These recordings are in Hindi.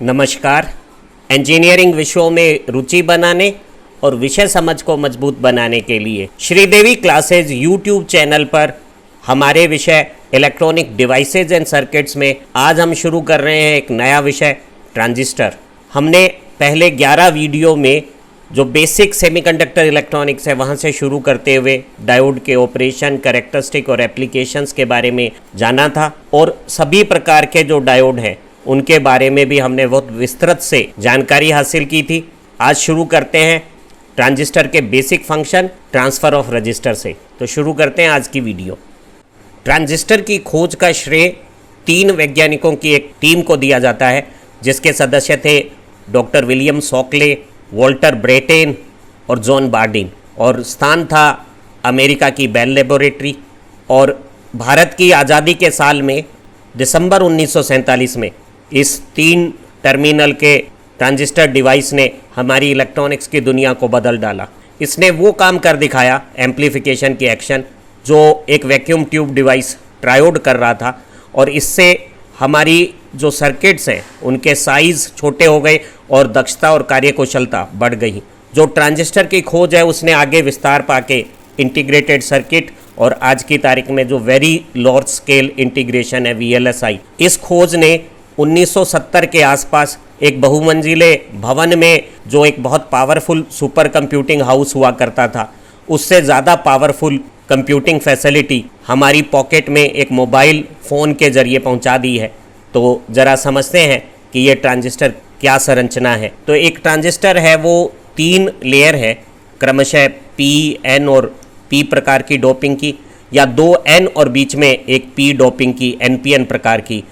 नमस्कार। इंजीनियरिंग विषयों में रुचि बनाने और विषय समझ को मजबूत बनाने के लिए श्रीदेवी क्लासेज यूट्यूब चैनल पर हमारे विषय इलेक्ट्रॉनिक डिवाइसेज एंड सर्किट्स में आज हम शुरू कर रहे हैं एक नया विषय ट्रांजिस्टर। हमने पहले 11 वीडियो में जो बेसिक सेमीकंडक्टर इलेक्ट्रॉनिक्स है वहाँ से शुरू करते हुए डायोड के ऑपरेशन, कैरेक्टरिस्टिक और एप्लीकेशंस के बारे में जाना था और सभी प्रकार के जो डायोड हैं उनके बारे में भी हमने बहुत विस्तृत से जानकारी हासिल की थी। आज शुरू करते हैं ट्रांजिस्टर के basic function transfer of register से। तो शुरू करते हैं आज की वीडियो। ट्रांजिस्टर की खोज का श्रेय 3 वैज्ञानिकों की एक टीम को दिया जाता है जिसके सदस्य थे doctor William Shockley, Walter Bretton और जॉन बार्डिन, और स्थान था अमेरिका की बेल लेबोरेटरी। और भारत की आज़ादी के साल में दिसंबर 1947 में इस 3 टर्मिनल के ट्रांजिस्टर डिवाइस ने हमारी इलेक्ट्रॉनिक्स की दुनिया को बदल डाला। इसने वो काम कर दिखाया, एम्प्लीफिकेशन की एक्शन, जो एक वैक्यूम ट्यूब डिवाइस ट्रायोड कर रहा था, और इससे हमारी जो सर्किट्स हैं उनके साइज़ छोटे हो गए और दक्षता और कार्यकुशलता बढ़ गई। जो ट्रांजिस्टर की खोज है उसने आगे विस्तार पाके इंटीग्रेटेड सर्किट और आज की तारीख में जो वेरी लार्ज स्केल इंटीग्रेशन है VLSI, इस खोज ने 1970 के आसपास एक बहुमंजिले भवन में जो एक बहुत पावरफुल सुपर कंप्यूटिंग हाउस हुआ करता था उससे ज़्यादा पावरफुल कंप्यूटिंग फैसिलिटी हमारी पॉकेट में एक मोबाइल फ़ोन के ज़रिए पहुंचा दी है। तो ज़रा समझते हैं कि ये ट्रांजिस्टर क्या संरचना है। तो एक ट्रांजिस्टर है वो 3 लेयर है, क्रमशः P, N और P प्रकार की डोपिंग की, या 2 N और बीच में एक P डोपिंग की NPN प्रकार की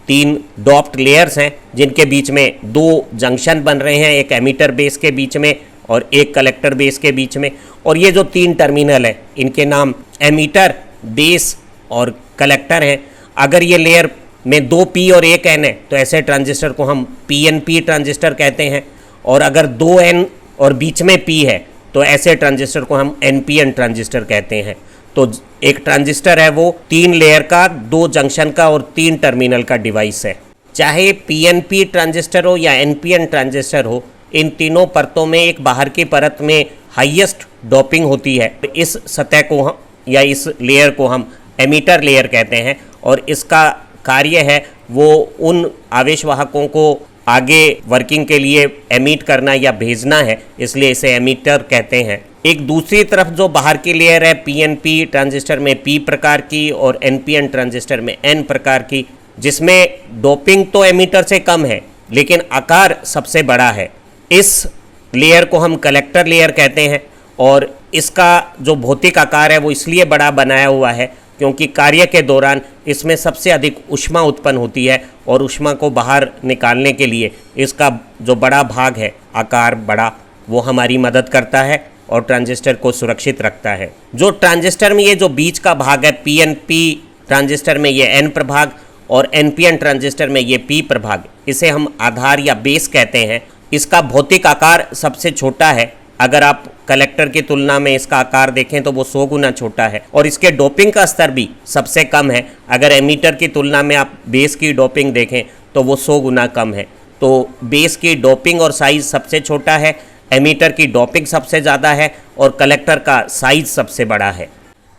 3 डॉप्ड लेयर्स हैं जिनके बीच में 2 जंक्शन बन रहे हैं, एक एमीटर बेस के बीच में और एक कलेक्टर बेस के बीच में। और ये जो 3 टर्मिनल है इनके नाम एमीटर, बेस और कलेक्टर हैं। अगर ये लेयर में 2 P और 1 N है तो ऐसे ट्रांजिस्टर को हम PNP ट्रांजिस्टर कहते हैं, और अगर 2 N और बीच में P है तो ऐसे ट्रांजिस्टर को हम NPN ट्रांजिस्टर कहते हैं। तो एक ट्रांजिस्टर है वो 3 लेयर का, 2 जंक्शन का और 3 टर्मिनल का डिवाइस है। चाहे PNP ट्रांजिस्टर हो या NPN ट्रांजिस्टर हो, इन तीनों परतों में एक बाहर की परत में हाईएस्ट डोपिंग होती है। इस सतह को हम या इस लेयर को हम एमीटर लेयर कहते हैं, और इसका कार्य है वो उन आवेशवाहकों को आगे वर्किंग के लिए एमिट करना या भेजना है, इसलिए इसे एमीटर कहते हैं। एक दूसरी तरफ जो बाहर की लेयर है PNP ट्रांजिस्टर में P प्रकार की और NPN ट्रांजिस्टर में N प्रकार की, जिसमें डोपिंग तो एमीटर से कम है लेकिन आकार सबसे बड़ा है। इस लेयर को हम कलेक्टर लेयर कहते हैं, और इसका जो भौतिक आकार है वो इसलिए बड़ा बनाया हुआ है क्योंकि कार्य के दौरान इसमें सबसे अधिक ऊष्मा उत्पन्न होती है, और ऊष्मा को बाहर निकालने के लिए इसका जो बड़ा भाग है, आकार बड़ा, वो हमारी मदद करता है और ट्रांजिस्टर को सुरक्षित रखता है। जो ट्रांजिस्टर में ये जो बीच का भाग है, PNP ट्रांजिस्टर में ये N प्रभाग और NPN ट्रांजिस्टर में ये P प्रभाग, इसे हम आधार या बेस कहते हैं। इसका भौतिक आकार सबसे छोटा है। अगर आप कलेक्टर की तुलना में इसका आकार देखें तो वो 100 गुना छोटा है, और इसके डोपिंग का स्तर भी सबसे कम है। अगर एमीटर की तुलना में आप बेस की डोपिंग देखें तो वो 100 गुना कम है। तो बेस की डोपिंग और साइज़ सबसे छोटा है, एमीटर की डोपिंग सबसे ज़्यादा है और कलेक्टर का साइज़ सबसे बड़ा है।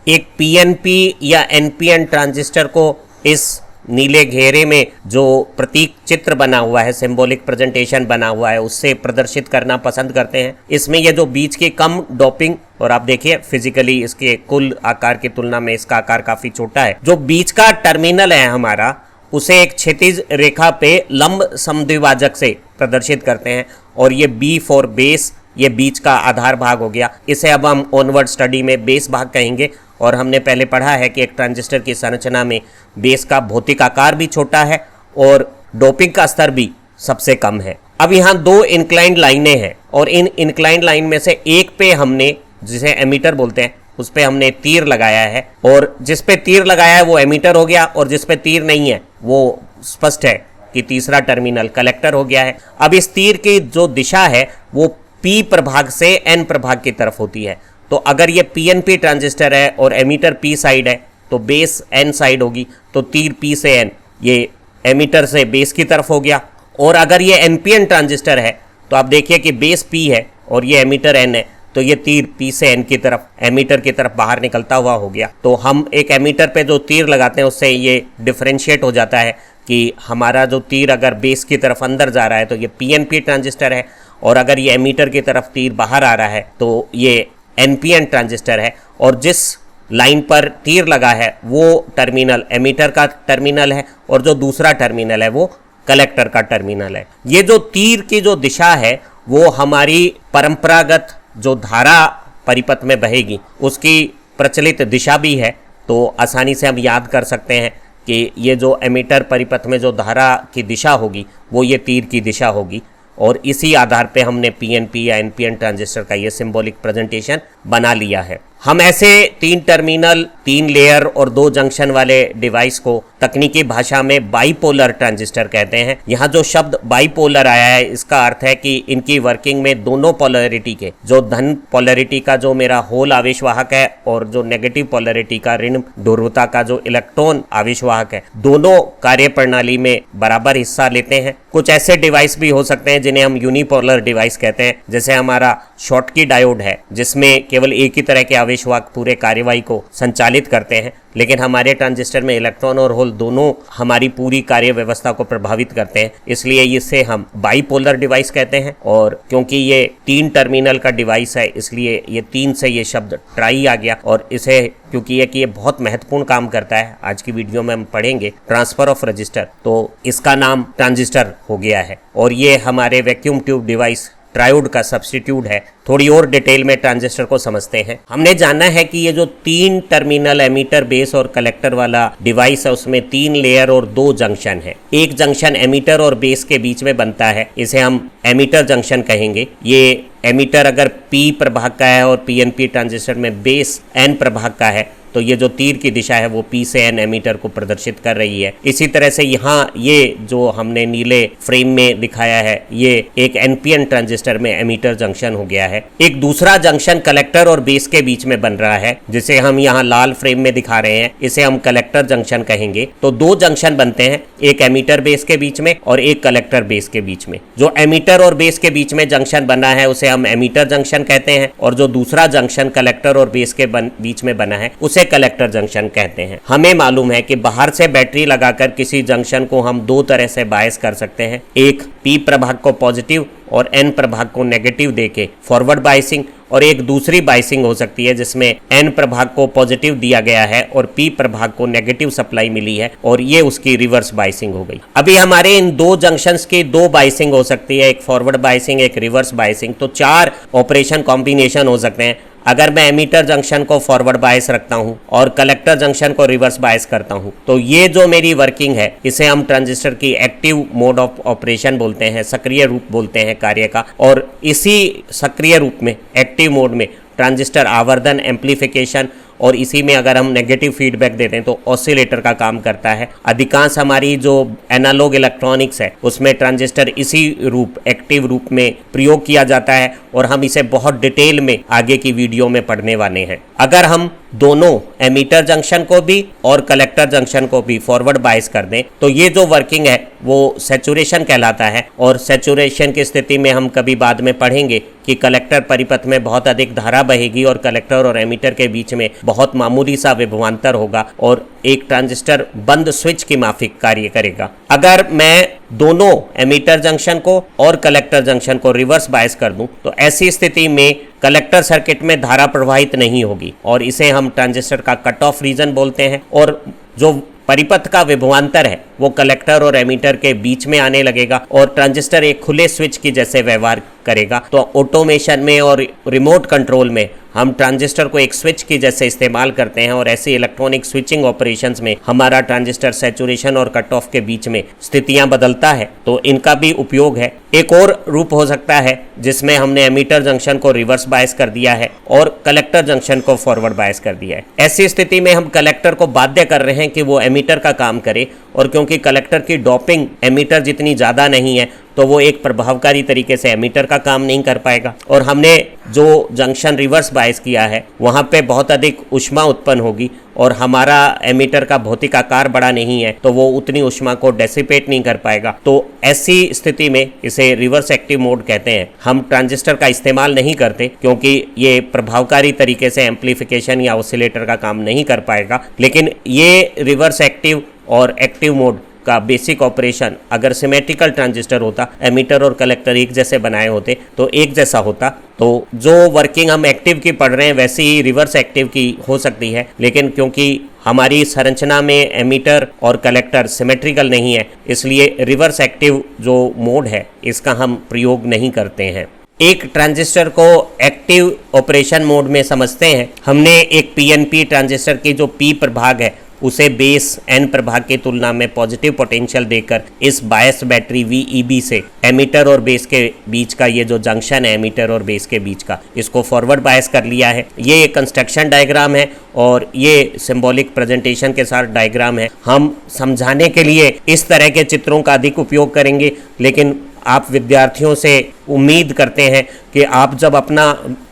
एक PNP या NPN ट्रांजिस्टर को इस नीले घेरे में जो प्रतीक चित्र बना हुआ है, सिंबॉलिक प्रेजेंटेशन बना हुआ है, उससे प्रदर्शित करना पसंद करते हैं। इसमें ये जो बीच की कम डोपिंग, और आप देखिए फिजिकली इसके कुल आकार की तुलना में इसका आकार काफ़ी छोटा है। जो बीच का टर्मिनल है हमारा, उसे एक क्षैतिज रेखा पे लंब समद्विभाजक से प्रदर्शित करते हैं, और ये B फॉर बेस, ये बीच का आधार भाग हो गया। इसे अब हम ऑनवर्ड स्टडी में बेस भाग कहेंगे, और हमने पहले पढ़ा है कि एक ट्रांजिस्टर की संरचना में बेस का भौतिक आकार भी छोटा है और डोपिंग का स्तर भी सबसे कम है। अब यहाँ 2 इंक्लाइंड लाइनें हैं, और इन इंक्लाइंड लाइन में से एक पे हमने, जिसे एमीटर बोलते हैं, उस पे हमने तीर लगाया है, और जिस पे तीर लगाया है वो एमीटर हो गया, और जिस पे तीर नहीं है वो स्पष्ट है कि तीसरा टर्मिनल कलेक्टर हो गया है। अब इस तीर की जो दिशा है वो P प्रभाग से N प्रभाग की तरफ होती है। तो अगर ये PNP ट्रांजिस्टर है और एमीटर P साइड है तो बेस N साइड होगी, तो तीर P से N ये एमीटर से बेस की तरफ हो गया, और अगर ये एनपीएन ट्रांजिस्टर है तो आप देखिए कि बेस P है और ये एमीटर N है, तो ये तीर P से N की तरफ एमीटर की तरफ बाहर निकलता हुआ हो गया। तो हम एक एमीटर पे जो तीर लगाते हैं उससे ये डिफरेंशिएट हो जाता है कि हमारा जो तीर अगर बेस की तरफ अंदर जा रहा है तो ये PNP ट्रांजिस्टर है, और अगर ये एमीटर की तरफ तीर बाहर आ रहा है तो ये NPN ट्रांजिस्टर है। और जिस लाइन पर तीर लगा है वो टर्मिनल एमीटर का टर्मिनल है और जो दूसरा टर्मिनल है वो कलेक्टर का टर्मिनल है। ये जो तीर की जो दिशा है वो हमारी परंपरागत जो धारा परिपथ में बहेगी उसकी प्रचलित दिशा भी है। तो आसानी से हम याद कर सकते हैं कि ये जो एमीटर परिपथ में जो धारा की दिशा होगी वो ये तीर की दिशा होगी, और इसी आधार पे हमने PNP या NPN ट्रांजिस्टर का ये सिंबॉलिक प्रेजेंटेशन बना लिया है। हम ऐसे 3 टर्मिनल, 3 लेयर और 2 जंक्शन वाले डिवाइस को तकनीकी भाषा में बाइपोलर ट्रांजिस्टर कहते हैं। यहाँ जो शब्द बाइपोलर आया है इसका अर्थ है कि इनकी वर्किंग में दोनों पोलैरिटी के, जो धन पोलैरिटी का जो मेरा होल आवेशवाहक है और जो नेगेटिव पोलैरिटी का ऋण ध्रुवता का जो इलेक्ट्रॉन आवेशवाहक है, दोनों कार्य प्रणाली में बराबर हिस्सा लेते हैं। कुछ ऐसे डिवाइस भी हो सकते हैं जिन्हें हम यूनिपोलर डिवाइस कहते हैं, जैसे हमारा शॉटकी डायोड है जिसमें केवल एक ही तरह के आवेशवाहक पूरे कार्यवाही को संचालित करते हैं, लेकिन हमारे ट्रांजिस्टर में इलेक्ट्रॉन और होल दोनों हमारी पूरी कार्य व्यवस्था को प्रभावित करते हैं, इसलिए इसे हम बाइपोलर डिवाइस कहते हैं। और क्योंकि ये 3 टर्मिनल का डिवाइस है इसलिए ये 3 से ये शब्द ट्राई आ गया, और इसे क्योंकि ये बहुत महत्वपूर्ण काम करता है, आज की वीडियो में हम पढ़ेंगे ट्रांसफर ऑफ रजिस्टर, तो इसका नाम ट्रांजिस्टर हो गया है। और ये हमारे वैक्यूम ट्यूब डिवाइस ट्रायोड का सब्स्टिट्यूट है। थोड़ी और डिटेल में ट्रांजिस्टर को समझते हैं। हमने जाना है कि ये जो 3 टर्मिनल एमीटर, बेस और कलेक्टर वाला डिवाइस है उसमें 3 लेयर और 2 जंक्शन है। एक जंक्शन एमीटर और बेस के बीच में बनता है, इसे हम एमीटर जंक्शन कहेंगे। ये एमीटर अगर P प्रभाग का है और PNP ट्रांजिस्टर में बेस N प्रभाग का है तो ये जो तीर की दिशा है वो P से N एमीटर को प्रदर्शित कर रही है। इसी तरह से यहाँ ये जो हमने नीले फ्रेम में दिखाया है ये एक NPN ट्रांजिस्टर में एमीटर जंक्शन हो गया है। एक दूसरा जंक्शन कलेक्टर और बेस के बीच में बन रहा है जिसे हम यहाँ लाल फ्रेम में दिखा रहे हैं, इसे हम कलेक्टर जंक्शन कहेंगे। तो 2 जंक्शन बनते हैं, एक एमीटर बेस के बीच में और एक कलेक्टर बेस के बीच में। जो एमीटर और बेस के बीच में जंक्शन बना है उसे हम एमीटर जंक्शन कहते हैं, और जो दूसरा जंक्शन कलेक्टर और बेस के बीच में बना है उसे कलेक्टर जंक्शन कहते हैं। हमें मालूम है कि बाहर से बैटरी लगाकर किसी जंक्शन को हम 2 तरह से बायस कर सकते हैं, एक P प्रभाग को पॉजिटिव और N प्रभाग को नेगेटिव देके फॉरवर्ड बायसिंग, और एक दूसरी बायसिंग हो सकती है जिसमें N प्रभाग को पॉजिटिव दिया गया है और P प्रभाग को नेगेटिव सप्लाई मिली है, और ये उसकी रिवर्स बायसिंग हो गई। अभी हमारे इन 2 जंक्शंस की 2 बायसिंग हो सकती है, एक फॉरवर्ड बायसिंग एक रिवर्स बायसिंग। तो 4 ऑपरेशन कॉम्बिनेशन हो सकते हैं। अगर मैं एमीटर जंक्शन को फॉरवर्ड बायस रखता हूं और कलेक्टर जंक्शन को रिवर्स बायस करता हूं तो ये जो मेरी वर्किंग है इसे हम ट्रांजिस्टर की एक्टिव मोड ऑफ ऑपरेशन बोलते हैं, सक्रिय रूप बोलते हैं कार्य का। और इसी सक्रिय रूप में, एक्टिव मोड में, ट्रांजिस्टर आवर्धन, एम्प्लीफिकेशन और इसी में अगर हम नेगेटिव फीडबैक देते हैं तो ऑसिलेटर का काम करता है। अधिकांश हमारी जो एनालॉग इलेक्ट्रॉनिक्स है उसमें ट्रांजिस्टर इसी रूप, एक्टिव रूप में प्रयोग किया जाता है, और हम इसे बहुत डिटेल में आगे की वीडियो में पढ़ने वाले हैं। अगर हम दोनों एमीटर जंक्शन को भी और कलेक्टर जंक्शन को भी फॉरवर्ड बायस कर दें तो ये जो वर्किंग है वो सैचुरेशन कहलाता है। और सैचुरेशन की स्थिति में हम कभी बाद में पढ़ेंगे कि कलेक्टर परिपथ में बहुत अधिक धारा बहेगी और कलेक्टर और एमीटर के बीच में बहुत मामूली सा विभवांतर होगा और एक ट्रांजिस्टर बंद स्विच की माफिक कार्य करेगा। अगर मैं दोनों एमीटर जंक्शन को और कलेक्टर जंक्शन को रिवर्स बायस कर दूं तो ऐसी स्थिति में कलेक्टर सर्किट में धारा प्रवाहित नहीं होगी और इसे हम ट्रांजिस्टर का कट ऑफ रीजन बोलते हैं, और जो परिपथ का विभवांतर है वो कलेक्टर और एमीटर के बीच में आने लगेगा और ट्रांजिस्टर एक खुले स्विच की जैसे व्यवहार करेगा। तो ऑटोमेशन में और रिमोट कंट्रोल में हम ट्रांजिस्टर को एक स्विच की जैसे इस्तेमाल करते हैं, और ऐसे इलेक्ट्रॉनिक स्विचिंग ऑपरेशंस में हमारा ट्रांजिस्टर सैचुरेशन और कट ऑफ के बीच में स्थितियां बदलता है, तो इनका भी उपयोग है। एक और रूप हो सकता है जिसमें हमने एमीटर जंक्शन को रिवर्स बायस कर दिया है और कलेक्टर जंक्शन को फॉरवर्ड बायस कर दिया है। ऐसी स्थिति में हम कलेक्टर को बाध्य कर रहे हैं कि वो एमीटर का काम करे, और क्योंकि कलेक्टर की डोपिंग एमीटर जितनी ज़्यादा नहीं है तो वो एक प्रभावकारी तरीके से एमीटर का काम नहीं कर पाएगा, और हमने जो जंक्शन रिवर्स बायस किया है वहाँ पे बहुत अधिक ऊष्मा उत्पन्न होगी और हमारा एमीटर का भौतिक आकार बड़ा नहीं है तो वो उतनी ऊष्मा को डेसिपेट नहीं कर पाएगा। तो ऐसी स्थिति में इसे रिवर्स एक्टिव मोड कहते हैं। हम ट्रांजिस्टर का इस्तेमाल नहीं करते क्योंकि ये प्रभावकारी तरीके से एम्पलीफिकेशन या ऑसिलेटर का काम नहीं कर पाएगा, लेकिन ये रिवर्स एक्टिव और एक्टिव मोड का बेसिक ऑपरेशन अगर सिमेट्रिकल ट्रांजिस्टर होता, एमीटर और कलेक्टर एक जैसे बनाए होते तो एक जैसा होता, तो जो वर्किंग हम एक्टिव की पढ़ रहे हैं वैसे ही रिवर्स एक्टिव की हो सकती है। लेकिन क्योंकि हमारी संरचना में एमीटर और कलेक्टर सिमेट्रिकल नहीं है, इसलिए रिवर्स एक्टिव जो मोड है इसका हम प्रयोग नहीं करते हैं। एक ट्रांजिस्टर को एक्टिव ऑपरेशन मोड में समझते हैं। हमने एक पीएनपी ट्रांजिस्टर की जो पी प्रभाग है उसे बेस एन प्रभाग की तुलना में पॉजिटिव पोटेंशियल देकर इस बायस बैटरी VEB से एमीटर और बेस के बीच का ये जो जंक्शन है एमीटर और बेस के बीच का, इसको फॉरवर्ड बायस कर लिया है। ये एक कंस्ट्रक्शन डायग्राम है और ये सिंबॉलिक प्रेजेंटेशन के साथ डायग्राम है। हम समझाने के लिए इस तरह के चित्रों का अधिक उपयोग करेंगे, लेकिन आप विद्यार्थियों से उम्मीद करते हैं कि आप जब अपना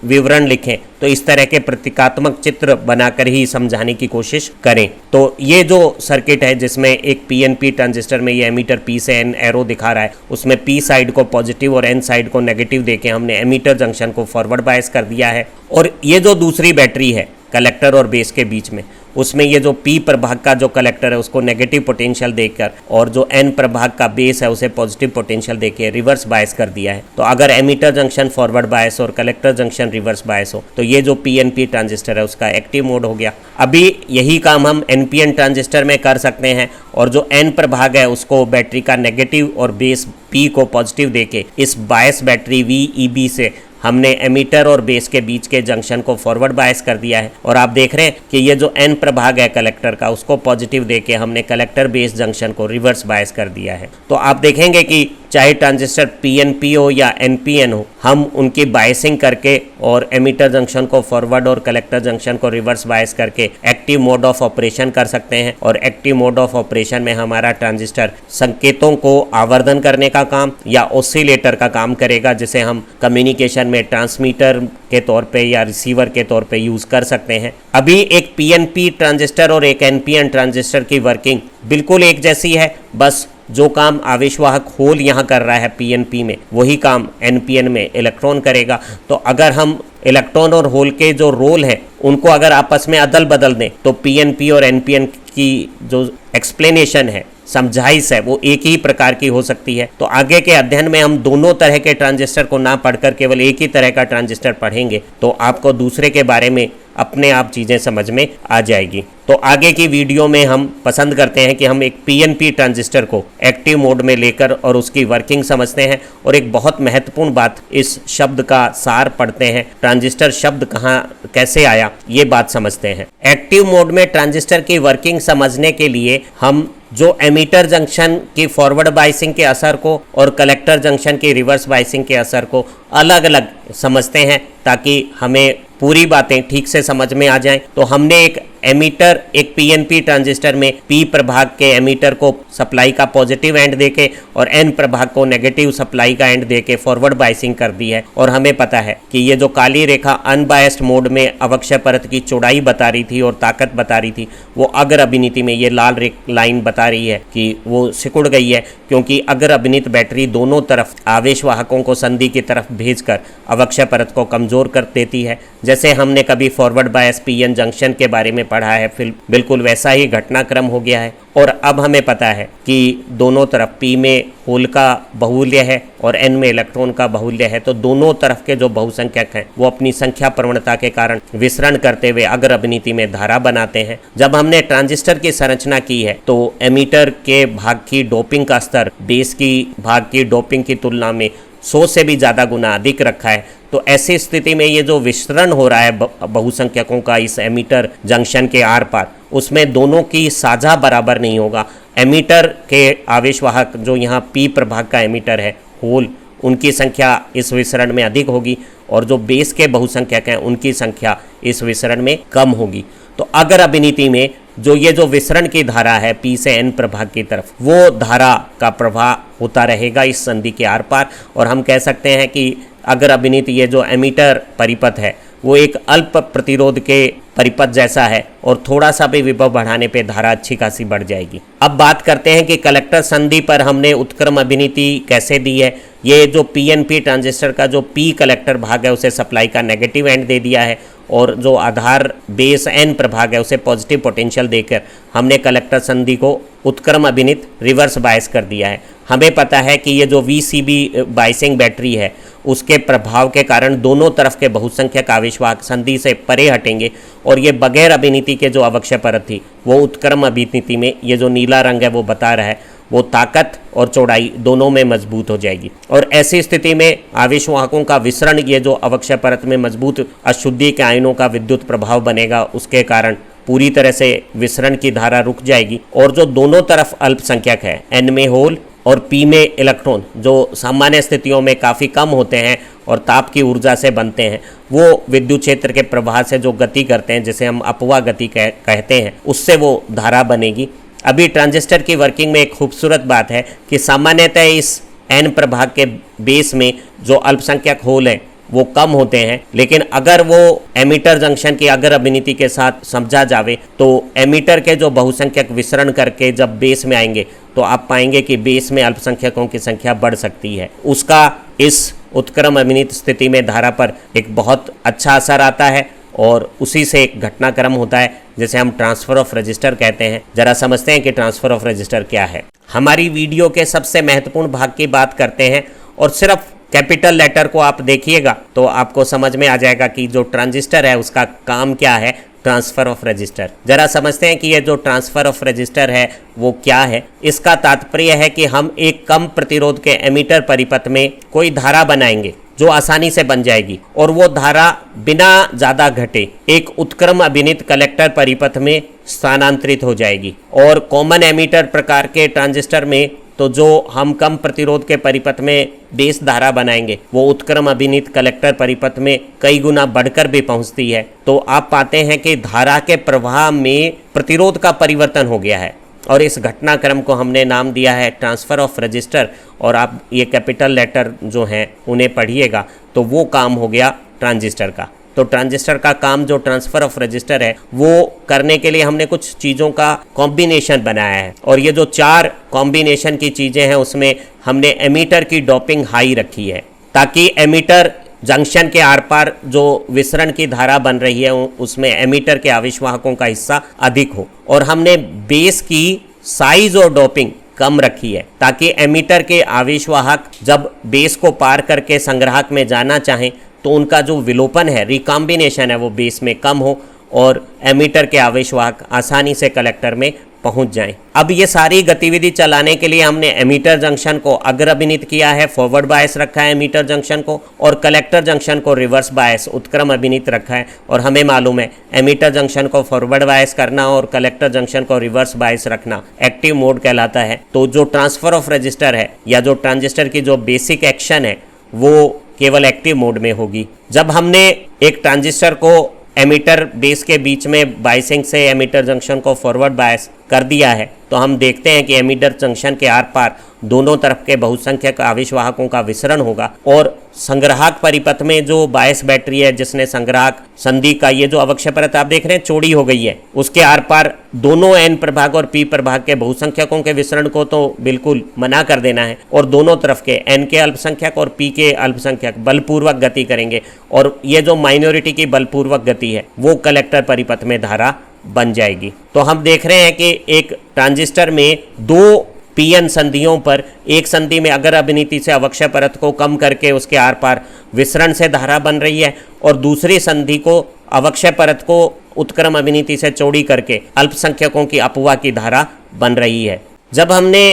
विवरण लिखें तो इस तरह के प्रतीकात्मक चित्र बनाकर ही समझाने की कोशिश करें। तो ये जो सर्किट है जिसमें एक पीएनपी ट्रांजिस्टर में ये एमीटर P से N एरो दिखा रहा है, उसमें P साइड को पॉजिटिव और N साइड को नेगेटिव देके हमने एमीटर जंक्शन को फॉरवर्ड बायस कर दिया है। और ये जो दूसरी बैटरी है कलेक्टर और बेस के बीच में, उसमें ये जो P प्रभाग का जो कलेक्टर है उसको नेगेटिव पोटेंशियल देकर और जो N प्रभाग का बेस है उसे पॉजिटिव पोटेंशियल देके रिवर्स बायस कर दिया है। तो अगर एमीटर जंक्शन फॉरवर्ड बायस और कलेक्टर जंक्शन रिवर्स बायस हो तो ये जो PNP ट्रांजिस्टर है उसका एक्टिव मोड हो गया। अभी यही काम हम NPN ट्रांजिस्टर में कर सकते हैं और जो N प्रभाग है उसको बैटरी का नेगेटिव और बेस P को पॉजिटिव देके इस बायस बैटरी VEB से हमने एमीटर और बेस के बीच के जंक्शन को फॉरवर्ड बायस कर दिया है। और आप देख रहे हैं कि ये जो N प्रभाग है कलेक्टर का उसको पॉजिटिव देके हमने कलेक्टर बेस जंक्शन को रिवर्स बायस कर दिया है। तो आप देखेंगे कि चाहे ट्रांजिस्टर PNP हो या NPN हो, हम उनकी बायसिंग करके और एमीटर जंक्शन को फॉरवर्ड और कलेक्टर जंक्शन को रिवर्स बायस करके एक्टिव मोड ऑफ ऑपरेशन कर सकते हैं। और एक्टिव मोड ऑफ ऑपरेशन में हमारा ट्रांजिस्टर संकेतों को आवर्धन करने का काम या ऑसिलेटर का काम करेगा, जिसे हम कम्युनिकेशन में ट्रांसमीटर के तौर पे या रिसीवर के तौर पे यूज कर सकते हैं। अभी एक PNP ट्रांजिस्टर और एक NPN ट्रांजिस्टर की वर्किंग बिल्कुल एक जैसी है, बस जो काम आवेशवाहक होल यहाँ कर रहा है PNP में वही काम NPN में इलेक्ट्रॉन करेगा। तो अगर हम इलेक्ट्रॉन और होल के जो रोल हैं उनको अगर आपस में अदल बदल दें तो PNP और NPN की जो एक्सप्लेनेशन है, समझाइश है, वो एक ही प्रकार की हो सकती है। तो आगे के अध्ययन में हम दोनों तरह के ट्रांजिस्टर को ना पढ़कर केवल एक ही तरह का ट्रांजिस्टर पढ़ेंगे तो आपको दूसरे के बारे में अपने आप चीज़ें समझ में आ जाएगी। तो आगे की वीडियो में हम पसंद करते हैं कि हम एक PNP ट्रांजिस्टर को एक्टिव मोड में लेकर और उसकी वर्किंग समझते हैं और एक बहुत महत्वपूर्ण बात, इस शब्द का सार पढ़ते हैं, ट्रांजिस्टर शब्द कहाँ कैसे आया ये बात समझते हैं। एक्टिव मोड में ट्रांजिस्टर की वर्किंग समझने के लिए हम जो एमीटर जंक्शन की फॉरवर्ड बायसिंग के असर को और कलेक्टर जंक्शन की रिवर्स बायसिंग के असर को अलग अलग समझते हैं ताकि हमें पूरी बातें ठीक से समझ में आ जाएं। तो हमने एक एमीटर, एक PNP ट्रांजिस्टर में P प्रभाग के एमीटर को सप्लाई का पॉजिटिव एंड देके और N प्रभाग को नेगेटिव सप्लाई का एंड देके फॉरवर्ड बायसिंग कर दी है। और हमें पता है कि ये जो काली रेखा अनबायस्ड मोड में अवक्षय परत की चौड़ाई बता रही थी और ताकत बता रही थी, वो अग्र अभिनीति में ये लाल लाइन बता रही है कि वो सिकुड़ गई है, क्योंकि अग्र अभिनीत बैटरी दोनों तरफ आवेशवाहकों को संधि की तरफ भेजकर अवक्षय परत को कमजोर कर देती है। जैसे हमने कभी फॉरवर्ड बायस PN जंक्शन के बारे में पढ़ा है, फिर बिल्कुल वैसा ही घटनाक्रम हो गया है। और अब हमें पता है कि दोनों तरफ P में होल का बहुल्य है और N में इलेक्ट्रॉन का बहुल्य है, तो दोनों तरफ के जो बहुसंख्यक हैं वो अपनी संख्या प्रवणता के कारण विसरण करते हुए अग्र अभिनीति में धारा बनाते हैं। जब हमने ट्रांजिस्टर की संरचना की है तो एमीटर के भाग की डोपिंग का स्तर बेस की भाग की डोपिंग की तुलना में 100 से भी ज़्यादा गुना अधिक रखा है। तो ऐसी स्थिति में ये जो विसरण हो रहा है बहुसंख्यकों का इस एमीटर जंक्शन के आर पार, उसमें दोनों की साझा बराबर नहीं होगा। एमीटर के आवेशवाहक जो यहाँ P प्रभाग का एमीटर है होल, उनकी संख्या इस विसरण में अधिक होगी और जो बेस के बहुसंख्यक हैं उनकी संख्या इस विसरण में कम होगी। तो अग्र अभिनीति में जो ये जो विसरण की धारा है P से N प्रभाग की तरफ, वो धारा का प्रवाह होता रहेगा इस संधि के आर पार। और हम कह सकते हैं कि अग्र अभिनीति ये जो एमीटर परिपथ है वो एक अल्प प्रतिरोध के परिपथ जैसा है और थोड़ा सा भी विभव बढ़ाने पे धारा अच्छी खासी बढ़ जाएगी। अब बात करते हैं कि कलेक्टर संधि पर हमने उत्क्रम अभिनीति कैसे दी है। ये जो पीएनपी ट्रांजिस्टर का जो पी कलेक्टर भाग है उसे सप्लाई का नेगेटिव एंड दे दिया है और जो आधार बेस एन प्रभाग है उसे पॉजिटिव पोटेंशियल देकर हमने कलेक्टर संधि को उत्क्रम अभिनीत रिवर्स बायस कर दिया है। हमें पता है कि ये जो वीसीबी बायसिंग बैटरी है उसके प्रभाव के कारण दोनों तरफ के बहुसंख्यक आवेशवाहक संधि से परे हटेंगे और ये बगैर अभिनीति के जो अवक्षय परत थी वो उत्क्रम अभिनीति में, ये जो नीला रंग है वो बता रहा है, वो ताकत और चौड़ाई दोनों में मजबूत हो जाएगी। और ऐसी स्थिति में आवेशवाहकों का विसरण, ये जो अवक्षय परत में मजबूत अशुद्धि के आयनों का विद्युत प्रभाव बनेगा उसके कारण पूरी तरह से विसरण की धारा रुक जाएगी और जो दोनों तरफ अल्पसंख्यक है, एन में होल और पी में इलेक्ट्रॉन, जो सामान्य स्थितियों में काफ़ी कम होते हैं और ताप की ऊर्जा से बनते हैं, वो विद्युत क्षेत्र के प्रवाह से जो गति करते हैं जिसे हम अपवाह गति कहते हैं, उससे वो धारा बनेगी। अभी ट्रांजिस्टर की वर्किंग में एक खूबसूरत बात है कि सामान्यतः इस एन प्रभाग के बेस में जो अल्पसंख्यक होल हैं वो कम होते हैं, लेकिन अगर वो एमीटर जंक्शन की अगर अभिनीति के साथ समझा जावे तो एमीटर के जो बहुसंख्यक विसरण करके जब बेस में आएंगे तो आप पाएंगे कि बेस में अल्पसंख्यकों की संख्या बढ़ सकती है। उसका इस उत्क्रम अभिनीत स्थिति में धारा पर एक बहुत अच्छा असर आता है और उसी से एक घटनाक्रम होता है जिसे हम ट्रांसफर ऑफ रजिस्टर कहते हैं। जरा समझते हैं कि ट्रांसफर ऑफ रजिस्टर क्या है। हमारी वीडियो के सबसे महत्वपूर्ण भाग की बात करते हैं और सिर्फ कैपिटल लेटर को आप देखिएगा तो आपको समझ में आ जाएगा कि जो ट्रांजिस्टर है उसका काम क्या है, ट्रांसफर ऑफ रजिस्टर। जरा समझते हैं कि ये जो ट्रांसफर ऑफ रजिस्टर है वो क्या है। इसका तात्पर्य है कि हम एक कम प्रतिरोध के एमीटर परिपथ में कोई धारा बनाएंगे जो आसानी से बन जाएगी और वो धारा बिना ज़्यादा घटे एक उत्क्रम अभिनीत कलेक्टर परिपथ में स्थानांतरित हो जाएगी। और कॉमन एमीटर प्रकार के ट्रांजिस्टर में तो जो हम कम प्रतिरोध के परिपथ में बेस धारा बनाएंगे वो उत्क्रम अभिनीत कलेक्टर परिपथ में कई गुना बढ़कर भी पहुंचती है। तो आप पाते हैं कि धारा के प्रवाह में प्रतिरोध का परिवर्तन हो गया है और इस घटनाक्रम को हमने नाम दिया है ट्रांसफर ऑफ रजिस्टर। और आप ये कैपिटल लेटर जो हैं उन्हें पढ़िएगा तो वो काम हो गया ट्रांजिस्टर का। तो ट्रांजिस्टर का काम जो ट्रांसफर ऑफ रजिस्टर है वो करने के लिए हमने कुछ चीज़ों का कॉम्बिनेशन बनाया है और ये जो 4 कॉम्बिनेशन की चीज़ें हैं उसमें हमने एमीटर की डोपिंग हाई रखी है ताकि एमीटर जंक्शन के आर पार जो विसरण की धारा बन रही है उसमें एमीटर के आवेशवाहकों का हिस्सा अधिक हो। और हमने बेस की साइज और डोपिंग कम रखी है ताकि एमीटर के आवेशवाहक जब बेस को पार करके संग्राहक में जाना चाहें तो उनका जो विलोपन है, रिकॉम्बिनेशन है, वो बेस में कम हो और एमीटर के आवेशवाहक आसानी से कलेक्टर में पहुंच जाएं। अब ये सारी गतिविधि चलाने के लिए हमने एमीटर जंक्शन को अग्र अभिनीत किया है, फॉरवर्ड बायस रखा है एमीटर जंक्शन को, और कलेक्टर जंक्शन को रिवर्स बायस उत्क्रम अभिनीत रखा है। और हमें मालूम है एमीटर जंक्शन को फॉरवर्ड बायस करना और कलेक्टर जंक्शन को रिवर्स बायस रखना एक्टिव मोड कहलाता है। तो जो ट्रांसफर ऑफ रजिस्टर है या जो ट्रांजिस्टर की जो बेसिक एक्शन है वो केवल एक्टिव मोड में होगी। जब हमने एक ट्रांजिस्टर को एमीटर बेस के बीच में बायसिंग से एमीटर जंक्शन को फॉरवर्ड बायस कर दिया है तो हम देखते हैं कि एमीटर जंक्शन के आर पार दोनों तरफ के बहुसंख्यक आवेशवाहकों का विसरण होगा और संग्राहक परिपथ में जो बायस बैटरी है जिसने संग्राहक संधि का ये जो अवक्षय परत आप देख रहे हैं चौड़ी हो गई है, उसके आर पार दोनों एन प्रभाग और पी प्रभाग के बहुसंख्यकों के विसरण को तो बिल्कुल मना कर देना है और दोनों तरफ के एन के अल्पसंख्यक और पी के अल्पसंख्यक बलपूर्वक गति करेंगे और ये जो माइनॉरिटी की बलपूर्वक गति है वो कलेक्टर परिपथ में धारा बन जाएगी। तो हम देख रहे हैं कि एक ट्रांजिस्टर में 2 पीएन संधियों पर एक संधि में अगर अभिनीति से अवक्षय परत को कम करके उसके आर पार विसरण से धारा बन रही है और दूसरी संधि को अवक्षय परत को उत्क्रम अभिनीति से चौड़ी करके अल्पसंख्यकों की अपवाह की धारा बन रही है। जब हमने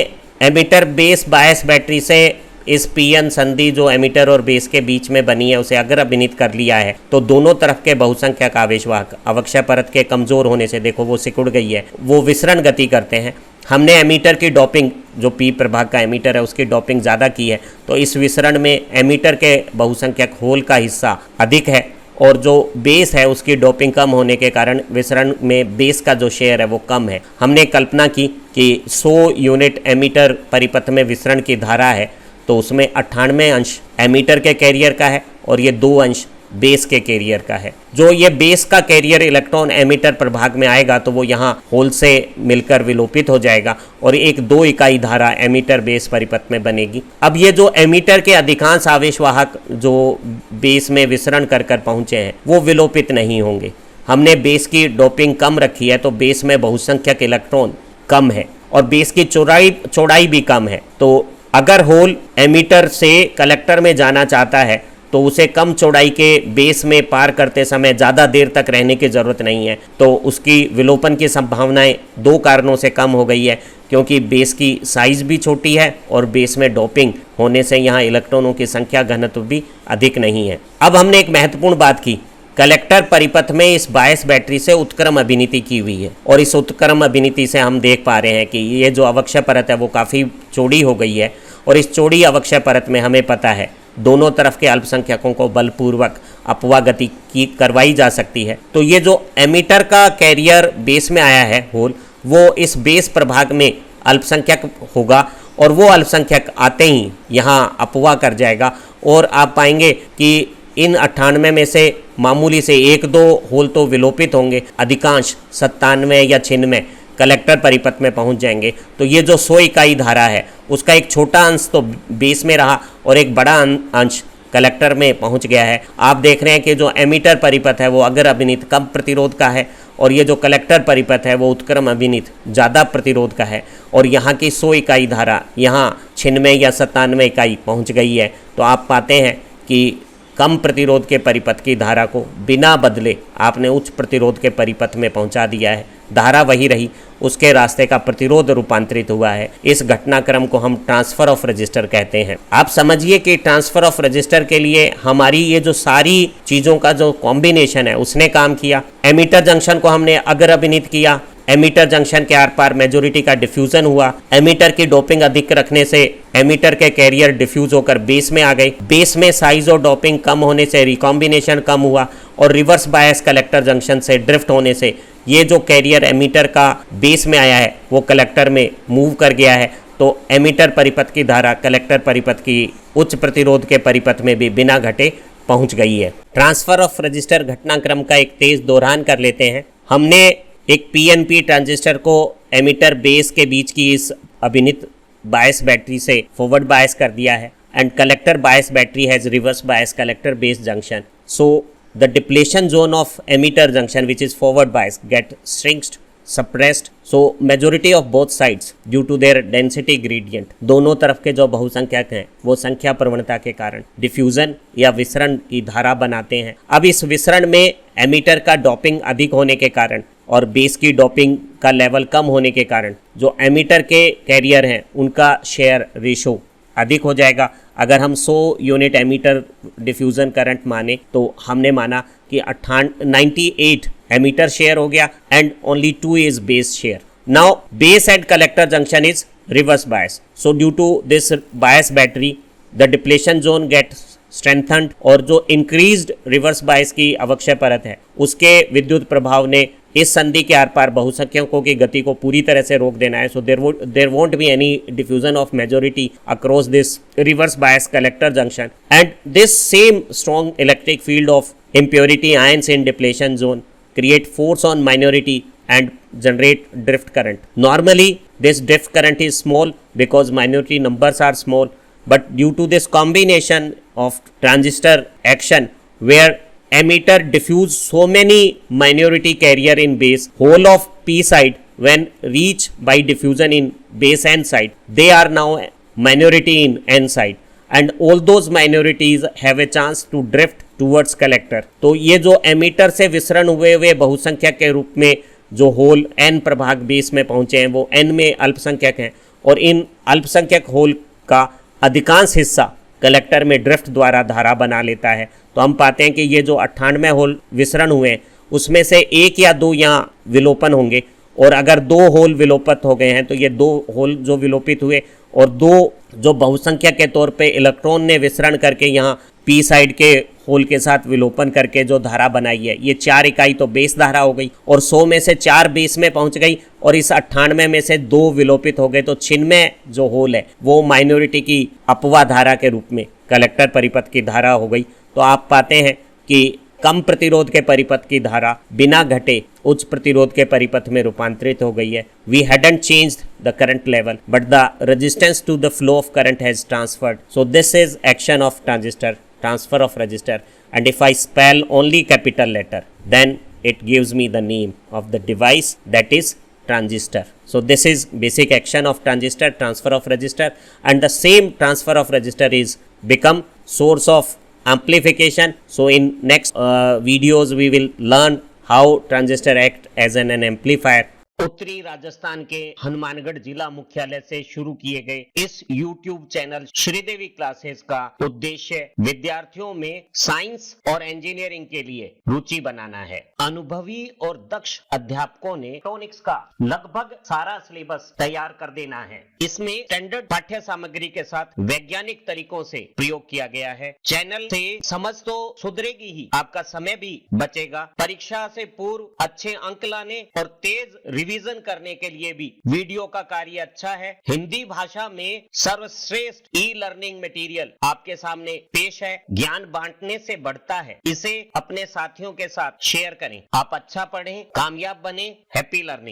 एमीटर बेस बायस बैटरी से इस पीएन संधि जो एमीटर और बेस के बीच में बनी है उसे अगर अभिनीत कर लिया है तो दोनों तरफ के बहुसंख्यक आवेशवाहक अवक्षय परत के कमजोर होने से देखो वो सिकुड़ गई है, वो विसरण गति करते हैं। हमने एमीटर की डोपिंग जो पी प्रभाग का एमीटर है उसकी डोपिंग ज़्यादा की है तो इस विसरण में एमीटर के बहुसंख्यक होल का हिस्सा अधिक है और जो बेस है उसकी डोपिंग कम होने के कारण विसरण में बेस का जो शेयर है वो कम है। हमने कल्पना की कि 100 यूनिट एमीटर परिपथ में विसरण की धारा है तो उसमें 98 अंश एमीटर के कैरियर का है और ये 2 अंश बेस के कैरियर का है। जो ये बेस का कैरियर इलेक्ट्रॉन एमिटर प्रभाग में आएगा तो वो यहाँ होल से मिलकर विलोपित हो जाएगा और एक 2 इकाई धारा एमिटर बेस परिपथ में बनेगी। अब ये जो एमिटर के अधिकांश आवेशवाहक जो बेस में विसरण कर पहुंचे हैं वो विलोपित नहीं होंगे। हमने बेस की डोपिंग कम रखी है तो बेस में बहुसंख्यक इलेक्ट्रॉन कम है और बेस की चौड़ाई भी कम है। तो अगर होल एमिटर से कलेक्टर में जाना चाहता है तो उसे कम चौड़ाई के बेस में पार करते समय ज़्यादा देर तक रहने की ज़रूरत नहीं है, तो उसकी विलोपन की संभावनाएं 2 कारणों से कम हो गई है, क्योंकि बेस की साइज़ भी छोटी है और बेस में डोपिंग होने से यहाँ इलेक्ट्रॉनों की संख्या घनत्व भी अधिक नहीं है। अब हमने एक महत्वपूर्ण बात की, कलेक्टर परिपथ में इस बायस बैटरी से उत्क्रम अभिनीति की हुई है और इस उत्क्रम अभिनीति से हम देख पा रहे हैं कि ये जो अवक्षय परत है वो काफ़ी चौड़ी हो गई है और इस चौड़ी अवक्षय परत में हमें पता है दोनों तरफ के अल्पसंख्यकों को बलपूर्वक अपवा गति की करवाई जा सकती है। तो ये जो एमिटर का कैरियर बेस में आया है होल, वो इस बेस प्रभाग में अल्पसंख्यक होगा और वो अल्पसंख्यक आते ही यहाँ अपवा कर जाएगा और आप पाएंगे कि इन 98 में से मामूली से 1-2 होल तो विलोपित होंगे, अधिकांश 97 या 96 कलेक्टर परिपथ में पहुंच जाएंगे। तो ये जो 100 इकाई धारा है उसका एक छोटा अंश तो बेस में रहा और एक बड़ा अंश कलेक्टर में पहुंच गया है। आप देख रहे हैं कि जो एमिटर परिपथ है वो अगर अभिनीत कम प्रतिरोध का है और ये जो कलेक्टर परिपथ है वो उत्क्रम अभिनीत ज़्यादा प्रतिरोध का है और यहाँ की 100 इकाई धारा यहाँ 96 या 97 इकाई पहुँच गई है। तो आप पाते हैं कि कम प्रतिरोध के परिपथ की धारा को बिना बदले आपने उच्च प्रतिरोध के परिपथ में पहुंचा दिया है, धारा वही रही, उसके रास्ते का प्रतिरोध रूपांतरित हुआ है। इस घटनाक्रम को हम ट्रांसफर ऑफ रजिस्टर कहते हैं। आप समझिए कि ट्रांसफर ऑफ रजिस्टर के लिए हमारी ये जो सारी चीज़ों का जो कॉम्बिनेशन है उसने काम किया। एमिटर जंक्शन को हमने अगर अभिनीत किया, एमिटर जंक्शन के आर पार मेजोरिटी का डिफ्यूजन हुआ, एमिटर की डोपिंग अधिक रखने से एमिटर के कैरियर डिफ्यूज होकर बेस में आ गए, बेस में साइज और डोपिंग कम होने से रिकॉम्बिनेशन कम हुआ और रिवर्स बायस कलेक्टर जंक्शन से ड्रिफ्ट होने से ये जो कैरियर एमिटर का बेस में आया है वो कलेक्टर में मूव कर गया है। तो एमिटर परिपथ की धारा कलेक्टर परिपथ की उच्च प्रतिरोध के परिपथ में भी बिना घटे पहुंच गई है। ट्रांसफर ऑफ रजिस्टर घटनाक्रम का एक तेज दोहरान कर लेते हैं। हमने एक पीएनपी ट्रांजिस्टर को एमिटर बेस के बीच की इस अभिनीत बायस बैटरी से फॉरवर्ड बायस कर दिया है and collector bias battery has reverse bias collector base junction. So the depletion zone of emitter junction which is forward bias get shrinked, suppressed, so majority of both sides due to their density gradient, दोनों तरफ के जो बहुसंख्यक हैं वो संख्या प्रवणता के कारण डिफ्यूजन या विसरण की धारा बनाते हैं। अब इस विसरण में एमिटर का डोपिंग अधिक होने के कारण और बेस की डोपिंग का लेवल कम होने के कारण जो एमिटर के कैरियर हैं उनका शेयर रेशो अधिक हो जाएगा। अगर हम 100 यूनिट एमिटर डिफ्यूज़न करंट माने तो हमने माना कि 98 एमिटर शेयर हो गया and only 2 is base share. Now base and collector junction is reverse bias, so due to this bias battery the depletion zone get strengthened और जो इंक्रीज्ड रिवर्स बायस की अवक्षय परत है उसके विद्युत प्रभाव ने इस संधि के आर पार बहुसंख्यकों की गति को पूरी तरह से रोक देना है। So there won't be any diffusion of majority across this reverse bias collector junction and this same strong electric field of impurity ions in depletion zone create force on minority and generate drift current. Normally this drift current is small because minority numbers are small, but due to this combination of transistor action where emitter diffuse so many minority carrier in base, whole of p side when reach by diffusion in base n side, they are now minority in n side and all those minorities have a chance to drift towards collector. तो ये जो एमिटर से विसरण हुए बहुसंख्यक के रूप में जो होल n प्रभाग बेस में पहुंचे हैं वो n में अल्पसंख्यक हैं और इन अल्पसंख्यक होल का अधिकांश हिस्सा कलेक्टर में ड्रिफ्ट द्वारा धारा बना लेता है। तो हम पाते हैं कि ये जो 98 होल विसरण हुए हैं उसमें से 1 या 2 यहाँ विलोपन होंगे और अगर 2 होल विलोपित हो गए हैं तो ये 2 होल जो विलोपित हुए और 2 जो बहुसंख्यक के तौर पे इलेक्ट्रॉन ने विसरण करके यहाँ पी साइड के होल के साथ विलोपन करके जो धारा बनाई है ये 4 इकाई तो बेस धारा हो गई और 100 में से 4 बेस में पहुंच गई और इस 98 में से 2 विलोपित हो गए। तो 96 जो होल है वो माइनॉरिटी की अपवा धारा के रूप में कलेक्टर परिपथ की धारा हो गई। तो आप पाते हैं कि कम प्रतिरोध के परिपथ की धारा बिना घटे उच्च प्रतिरोध के परिपथ में रूपांतरित हो गई है. We hadn't changed the current level but the resistance to the flow of current has transferred. So this is action of transistor, transfer of resistor, and if I spell only capital letter then it gives me the name of the device, that is transistor. So this is basic action of transistor, transfer of resistor, and the same transfer of resistor is become source of amplification. So in next videos we will learn how transistor act as an amplifier. उत्तरी राजस्थान के हनुमानगढ़ जिला मुख्यालय से शुरू किए गए इस YouTube चैनल श्रीदेवी क्लासेस का उद्देश्य विद्यार्थियों में साइंस और इंजीनियरिंग के लिए रुचि बनाना है. अनुभवी और दक्ष अध्यापकों ने इलेक्ट्रॉनिक्स का लगभग सारा सिलेबस तैयार कर देना है. इसमें स्टैंडर्ड पाठ्य सामग्री के साथ वैज्ञानिक तरीकों से प्रयोग किया गया है. चैनल से समझ तो सुधरेगी ही, आपका समय भी बचेगा. परीक्षा से पूर्व अच्छे अंक लाने और तेज रिवीजन करने के लिए भी वीडियो का कार्य अच्छा है. हिंदी भाषा में सर्वश्रेष्ठ ई लर्निंग मटेरियल आपके सामने पेश है. ज्ञान बांटने से बढ़ता है. इसे अपने साथियों के साथ शेयर करें. आप अच्छा पढ़ें, कामयाब बने. Happy learning.